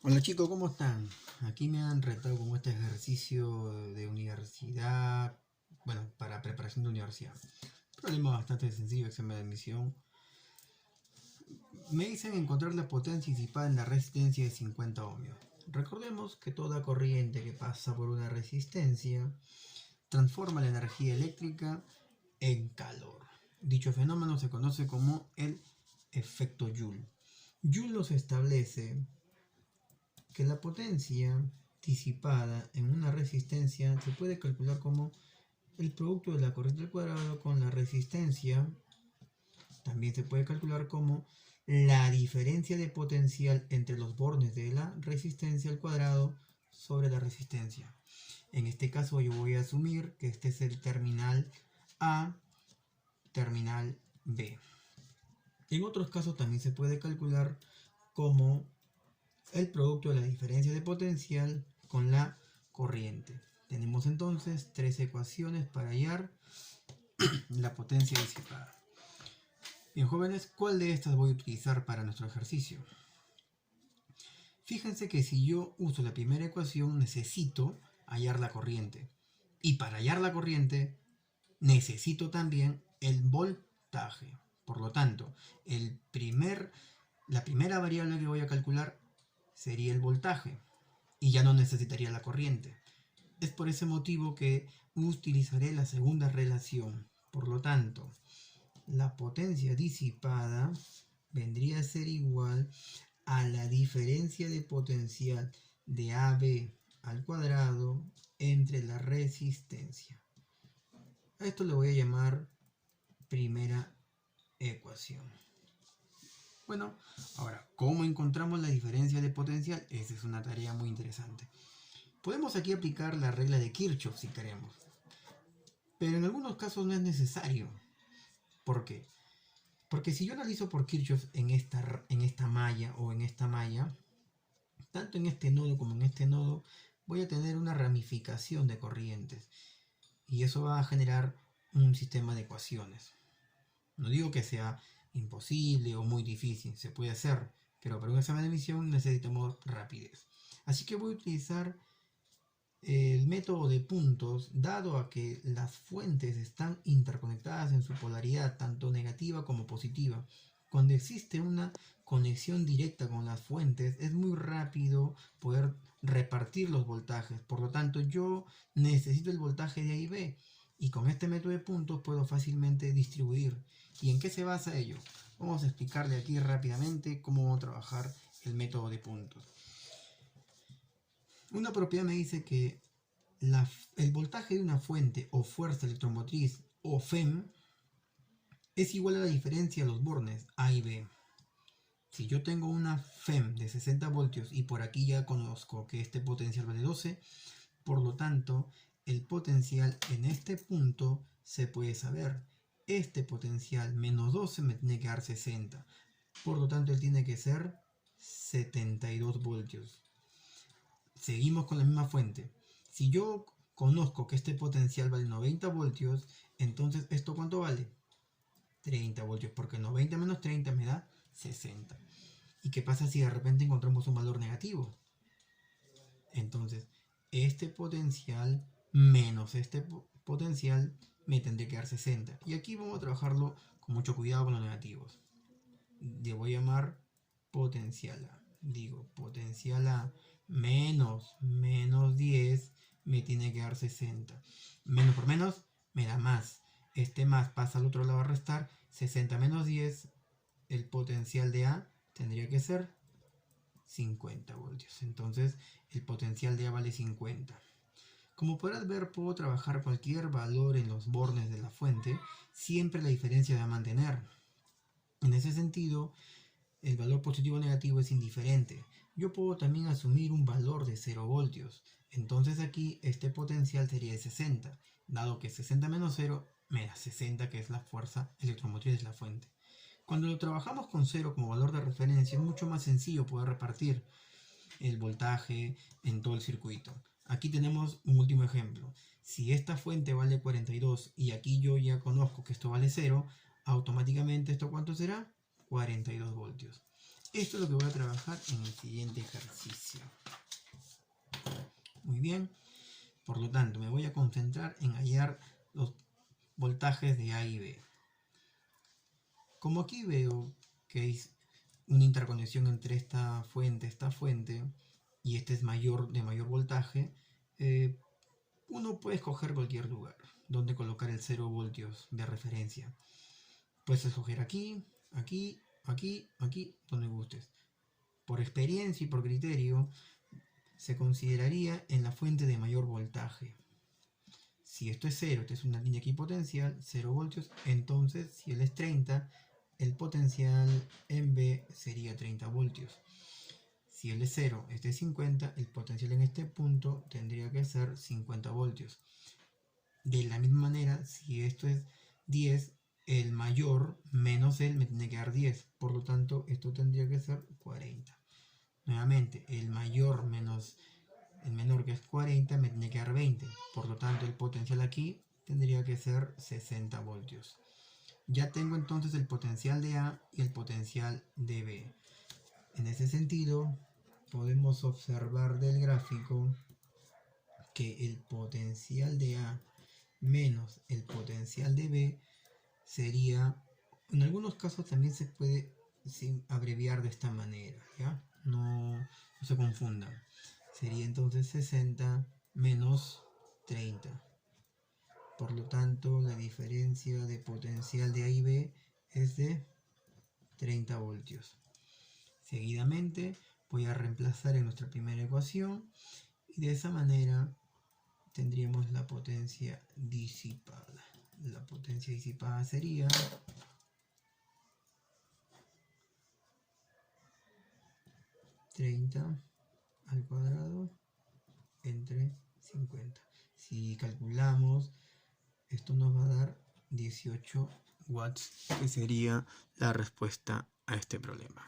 Hola chicos, ¿cómo están? Aquí me han retado con este ejercicio de universidad, bueno, para preparación de universidad. Problema bastante sencillo, examen de admisión. Me dicen encontrar la potencia disipada en la resistencia de 50 ohmios. Recordemos que toda corriente que pasa por una resistencia transforma la energía eléctrica en calor. Dicho fenómeno se conoce como el efecto Joule. Joule nos establece que la potencia disipada en una resistencia se puede calcular como el producto de la corriente al cuadrado con la resistencia. También se puede calcular como la diferencia de potencial entre los bornes de la resistencia al cuadrado sobre la resistencia. En este caso yo voy a asumir que este es el terminal A, terminal B. En otros casos también se puede calcular como el producto de la diferencia de potencial con la corriente. Tenemos entonces tres ecuaciones para hallar la potencia disipada. Bien, jóvenes, ¿cuál de estas voy a utilizar para nuestro ejercicio? Fíjense que si yo uso la primera ecuación necesito hallar la corriente. Y para hallar la corriente necesito también el voltaje. Por lo tanto, la primera variable que voy a calcular sería el voltaje. Y ya no necesitaría la corriente. Es por ese motivo que utilizaré la segunda relación. Por lo tanto, la potencia disipada vendría a ser igual a la diferencia de potencial de AB al cuadrado entre la resistencia. A esto le voy a llamar primera ecuación. Bueno, ahora, ¿cómo encontramos la diferencia de potencial? Esa es una tarea muy interesante. Podemos aquí aplicar la regla de Kirchhoff si queremos, pero en algunos casos no es necesario. ¿Por qué? Porque si yo analizo por Kirchhoff en esta malla o en esta malla, tanto en este nodo como en este nodo, voy a tener una ramificación de corrientes. Y eso va a generar un sistema de ecuaciones. No digo que sea imposible o muy difícil, se puede hacer, pero para un examen de admisión necesitamos rapidez. Así que voy a utilizar el método de puntos, dado a que las fuentes están interconectadas en su polaridad, tanto negativa como positiva. Cuando existe una conexión directa con las fuentes, es muy rápido poder repartir los voltajes. Por lo tanto, yo necesito el voltaje de A y B. Y con este método de puntos puedo fácilmente distribuir. ¿Y en qué se basa ello? Vamos a explicarle aquí rápidamente cómo vamos a trabajar el método de puntos. Una propiedad me dice que el voltaje de una fuente o fuerza electromotriz o FEM es igual a la diferencia de los bornes A y B. Si yo tengo una FEM de 60 voltios y por aquí ya conozco que este potencial vale 12, por lo tanto el potencial en este punto se puede saber. Este potencial menos 12 me tiene que dar 60. Por lo tanto él tiene que ser 72 voltios. Seguimos con la misma fuente. Si yo conozco que este potencial vale 90 voltios, entonces ¿esto cuánto vale? 30 voltios, porque 90 menos 30 me da 60. ¿Y qué pasa si de repente encontramos un valor negativo? Entonces, este potencial menos este potencial me tendría que dar 60. Y aquí vamos a trabajarlo con mucho cuidado con los negativos. Le voy a llamar potencial A. Digo, potencial A menos 10 me tiene que dar 60. Menos por menos me da más. Este más pasa al otro lado a restar. 60 menos 10, el potencial de A tendría que ser 50 voltios. Entonces el potencial de A vale 50. Como podrás ver, puedo trabajar cualquier valor en los bornes de la fuente. Siempre la diferencia va a mantener. En ese sentido, el valor positivo o negativo es indiferente. Yo puedo también asumir un valor de 0 voltios. Entonces aquí este potencial sería de 60. Dado que 60 menos 0 me da 60, que es la fuerza electromotriz de la fuente. Cuando lo trabajamos con 0 como valor de referencia es mucho más sencillo poder repartir el voltaje en todo el circuito. Aquí tenemos un último ejemplo. Si esta fuente vale 42 y aquí yo ya conozco que esto vale 0, automáticamente ¿esto cuánto será? 42 voltios. Esto es lo que voy a trabajar en el siguiente ejercicio. bien. Por lo tanto, me voy a concentrar en hallar los voltajes de A y B. Como aquí veo que hay una interconexión entre esta fuente, y este es de mayor voltaje, uno puede escoger cualquier lugar donde colocar el 0 voltios de referencia. Puedes escoger aquí, aquí, aquí, aquí, donde gustes. Por experiencia y por criterio, se consideraría en la fuente de mayor voltaje. Si esto es 0, esta es una línea equipotencial, 0 voltios, entonces si él es 30, el potencial en B sería 30 voltios. Si él es 0, este es 50, el potencial en este punto tendría que ser 50 voltios. De la misma manera, si esto es 10, el mayor menos él me tiene que dar 10. Por lo tanto, esto tendría que ser 40. Nuevamente, el mayor menos el menor, que es 40, me tiene que dar 20. Por lo tanto, el potencial aquí tendría que ser 60 voltios. Ya tengo entonces el potencial de A y el potencial de B. En ese sentido, podemos observar del gráfico que el potencial de A menos el potencial de B sería, en algunos casos también se puede abreviar de esta manera, ¿ya? No se confundan. Sería entonces 60 menos 30. Por lo tanto, la diferencia de potencial de A y B es de 30 voltios. Seguidamente voy a reemplazar en nuestra primera ecuación y de esa manera tendríamos la potencia disipada. La potencia disipada sería 30 al cuadrado entre 50. Si calculamos, esto nos va a dar 18 watts, que sería la respuesta a este problema.